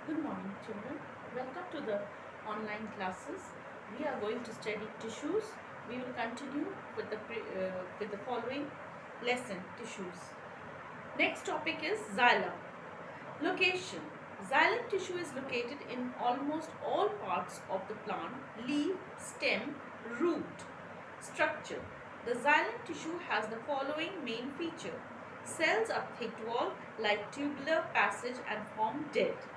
Good morning, children. Welcome to the online classes. We are going to study tissues. We will continue with the following lesson: tissues. Next topic is xylem. Location. Xylem tissue is located in almost all parts of the plant: leaf, stem, root. Structure. The xylem tissue has the following main feature: cells are thick wall like tubular passage and form dead.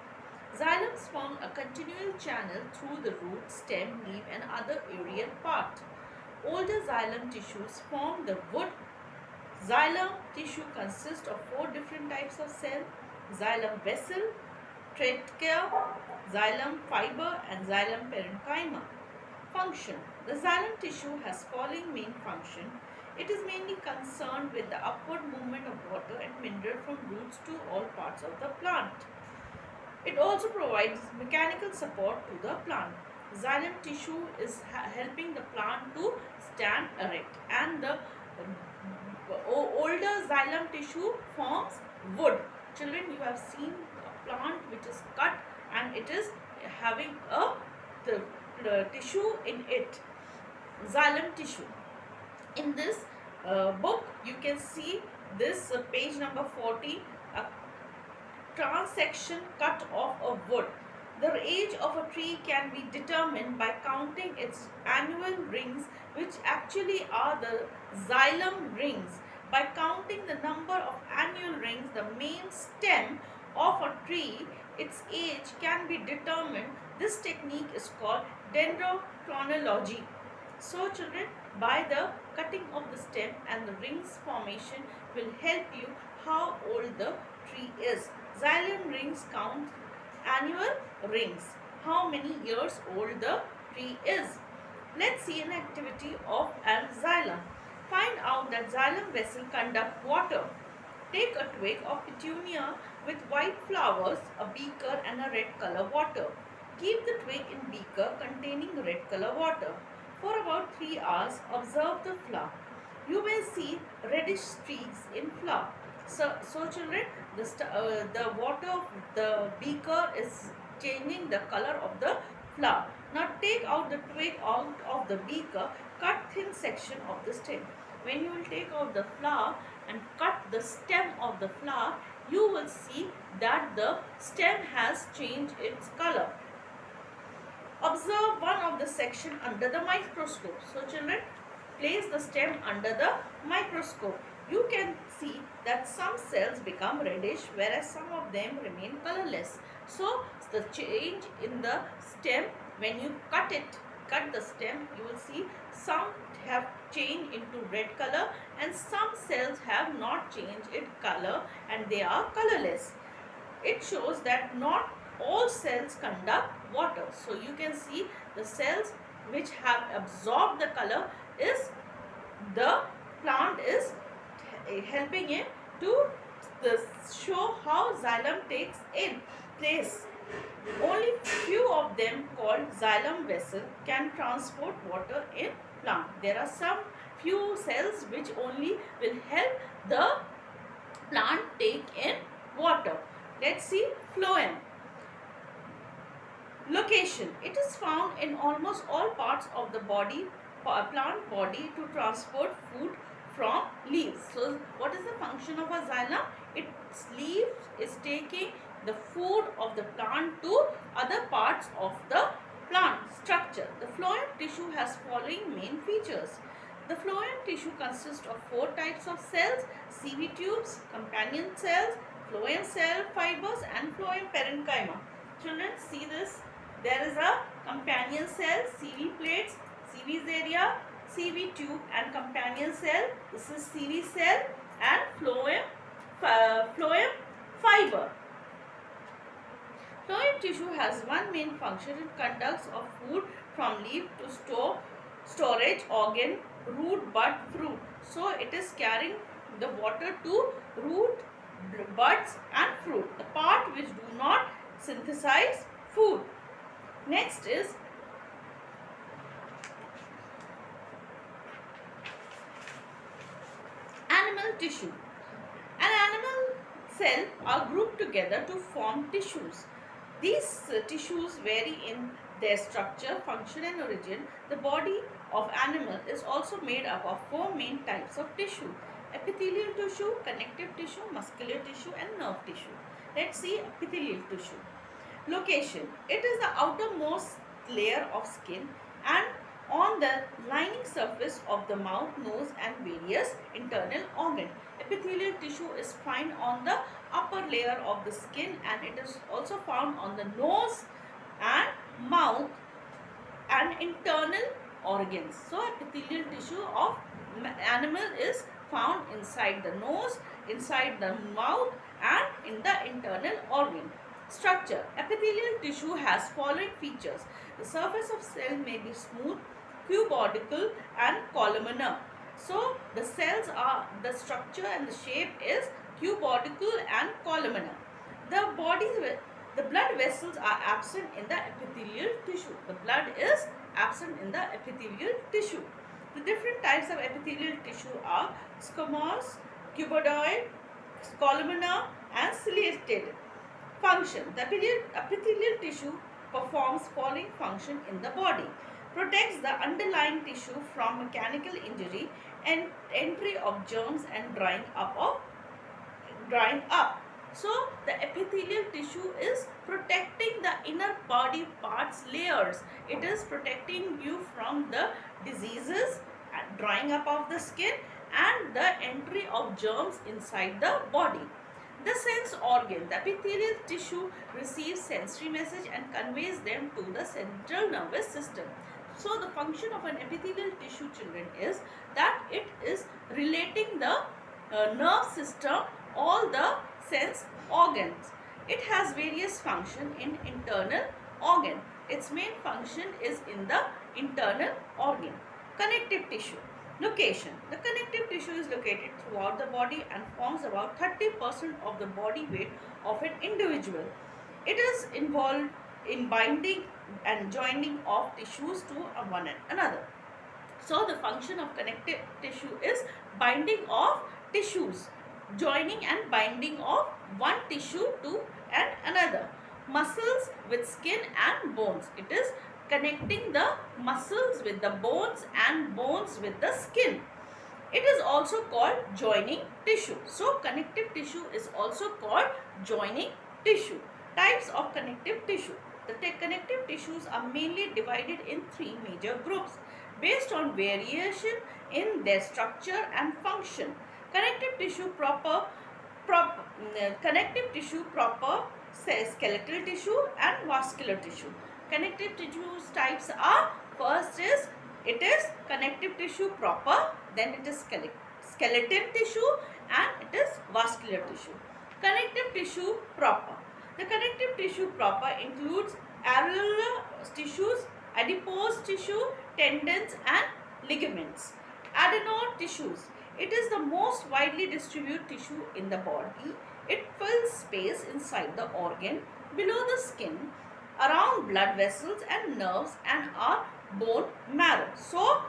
Xylems form a continual channel through the root, stem, leaf and other aerial part. Older xylem tissues form the wood. Xylem tissue consists of four different types of cell: xylem vessel, trachea, xylem fiber and xylem parenchyma. Function. The xylem tissue has following main function. It is mainly concerned with the upward movement of water and mineral from roots to all parts of the plant. It also provides mechanical support to the plant. Xylem tissue is helping the plant to stand erect, and the older xylem tissue forms wood. Children, you have seen a plant which is cut and it is having the tissue in it, xylem tissue. In this book, you can see this page number 40, a transection cut off of wood. The age of a tree can be determined by counting its annual rings, which actually are the xylem rings. By counting the number of annual rings, the main stem of a tree, its age can be determined. This technique is called dendrochronology. So children, by the cutting of the stem and the rings formation will help you how old the tree is. Xylem rings count annual rings. How many years old the tree is. Let's see an activity of an xylem. Find out that xylem vessel conduct water. Take a twig of petunia with white flowers, a beaker and a red color water. Keep the twig in beaker containing red color water. For about 3 hours, observe the flower. You may see reddish streaks in flower. So children, the water of the beaker is changing the color of the flower. Now take out the twig out of the beaker, cut thin section of the stem. When you will take out the flower and cut the stem of the flower, you will see that the stem has changed its color. Observe one of the section under the microscope. So children, place the stem under the microscope. You can see that some cells become reddish whereas some of them remain colorless. So the change in the stem, when you cut the stem, you will see some have changed into red color and some cells have not changed its color and they are colorless. It shows that not all cells conduct water. So you can see the cells which have absorbed the color is the plant is helping it to show how xylem takes in place. Only few of them called xylem vessel can transport water in plant. There are some few cells which only will help the plant take in water. Let's see phloem. Location. It is found in almost all parts of the plant body to transport food from leaves. So what is the function of a xylem? Its leaf is taking the food of the plant to other parts of the plant structure. The phloem tissue has following main features. The phloem tissue consists of four types of cells: CV tubes, companion cells, phloem cell fibers and phloem parenchyma. Children, see this. There is a companion cell, CV plates, CV's area, CV tube and companion cell. This is CV cell and phloem fiber. Phloem tissue has one main function. It conducts of food from leaf to storage organ, root, bud, fruit. So it is carrying the water to root, buds and fruit, the part which do not synthesize food. Next is animal tissue. An animal cell are grouped together to form tissues. These tissues vary in their structure, function and origin. The body of animal is also made up of four main types of tissue: epithelial tissue, connective tissue, muscular tissue and nerve tissue. Let's see epithelial tissue. Location. It is the outermost layer of skin and on the lining surface of the mouth, nose and various internal organs. Epithelial tissue is found on the upper layer of the skin and it is also found on the nose and mouth and internal organs. So epithelial tissue of animal is found inside the nose, inside the mouth and in the internal organ. Structure. Epithelial tissue has following features. The surface of cell may be smooth, cuboidal and columnar. So the cells are, the structure and the shape is cuboidal and columnar. The blood vessels are absent in the epithelial tissue. The blood is absent in the epithelial tissue. The different types of epithelial tissue are squamous, cuboidal, columnar and ciliated. Function. The epithelial tissue performs following function in the body. Protects the underlying tissue from mechanical injury and entry of germs and drying up. So the epithelial tissue is protecting the inner body parts layers. It is protecting you from the diseases and drying up of the skin and the entry of germs inside the body. The sense organ. The epithelial tissue receives sensory message and conveys them to the central nervous system. So the function of an epithelial tissue, children, is that it is relating the nerve system, all the sense organs. It has various function in internal organ. Its main function is in the internal organ. Connective tissue. Location. The connective tissue is located throughout the body and forms about 30% of the body weight of an individual. It is involved in binding and joining of tissues to one another. So the function of connective tissue is binding of tissues, joining and binding of one tissue to another. Muscles with skin and bones. It is connecting the muscles with the bones and bones with the skin. It is also called joining tissue. So connective tissue is also called joining tissue. Types of connective tissue. The connective tissues are mainly divided in three major groups based on variation in their structure and function. Connective tissue proper, skeletal tissue and vascular tissue. Connective tissue types are, first is, it is connective tissue proper, then it is skeletal tissue and it is vascular tissue. Connective tissue proper. The connective tissue proper includes areolar tissues, adipose tissue, tendons and ligaments. Adenine tissues. It is the most widely distributed tissue in the body. It fills space inside the organ, below the skin, around blood vessels and nerves and are bone marrow. So,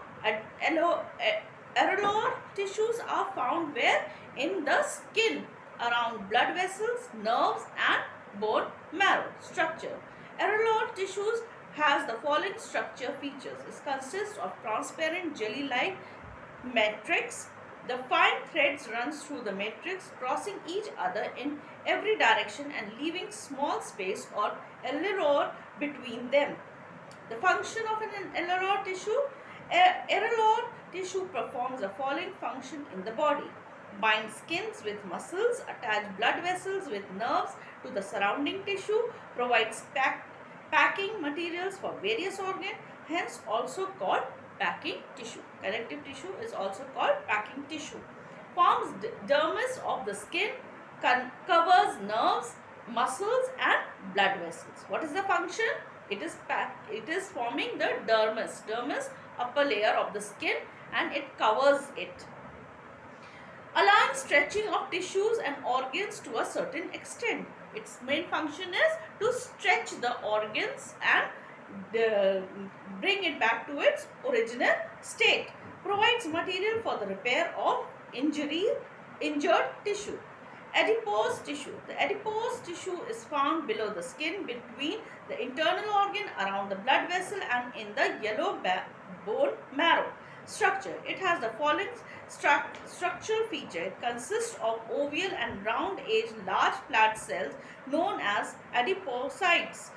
areolar tissues are found where? In the skin, around blood vessels, nerves and bone marrow. Structure. Areolar tissues has the following structure features. It consists of transparent jelly-like matrix. The fine threads runs through the matrix, crossing each other in every direction and leaving small space or areola between them. The function of an areolar tissue. Areolar tissue performs the following function in the body. Bind skins with muscles, attach blood vessels with nerves to the surrounding tissue, provides packing materials for various organs, hence also called packing tissue. Connective tissue is also called packing tissue. Forms dermis of the skin, covers nerves, muscles and blood vessels. What is the function? It is forming the dermis. Dermis, upper layer of the skin, and it covers it. Allowing stretching of tissues and organs to a certain extent. Its main function is to stretch the organs and bring it back to its original state. Provides material for the repair of injured tissue. Adipose tissue. The adipose tissue is found below the skin between the internal organ around the blood vessel and in the yellow bone marrow structure. It has the following structural feature. It consists of oval and round-edged large flat cells known as adipocytes.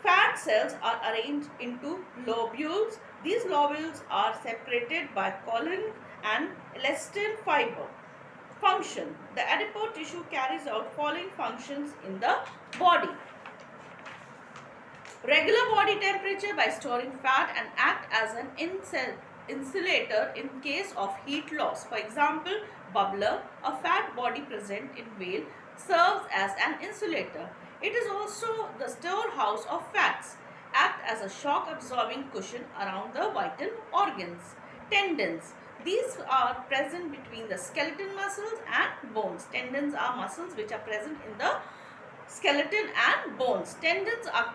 Fat cells are arranged into lobules. These lobules are separated by collagen and elastin fiber. Function. The adipose tissue carries out following functions in the body. Regular body temperature by storing fat and act as an insulator in case of heat loss. For example, bubbler, a fat body present in whale, serves as an insulator. It is also the storehouse of fats, act as a shock absorbing cushion around the vital organs. Tendons. These are present between the skeletal muscles and bones. Tendons are muscles which are present in the skeleton and bones. Tendons are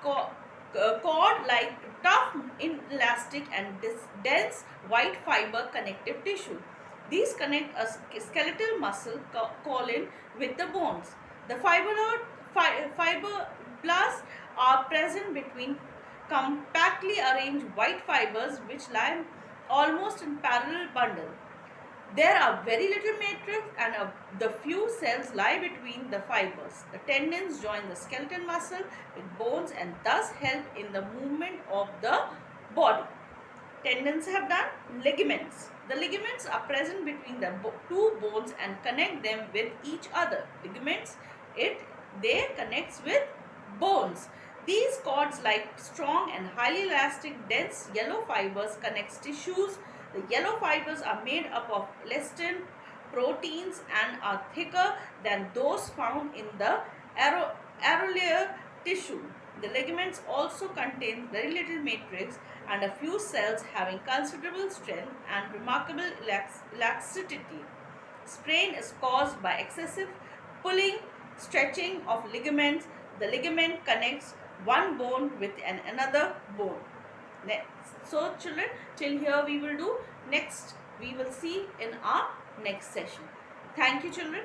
cord-like, tough, inelastic and dense white fiber connective tissue. These connect a skeletal muscle column with the bones. The fibroblasts are present between compactly arranged white fibers which lie almost in parallel bundle. There are very little matrix and the few cells lie between the fibers. The tendons join the skeletal muscle with bones and thus help in the movement of the body. Tendons have done. Ligaments. The ligaments are present between the two bones and connect them with each other. Ligaments, they connects with bones. These cords like strong and highly elastic dense yellow fibers connects tissues. The yellow fibers are made up of elastin proteins and are thicker than those found in the areolar tissue. The ligaments also contain very little matrix and a few cells having considerable strength and remarkable elasticity. Sprain is caused by excessive pulling, stretching of ligaments. The ligament connects one bone with another bone. So children, till here we will do. Next we will see in our next session. Thank you children.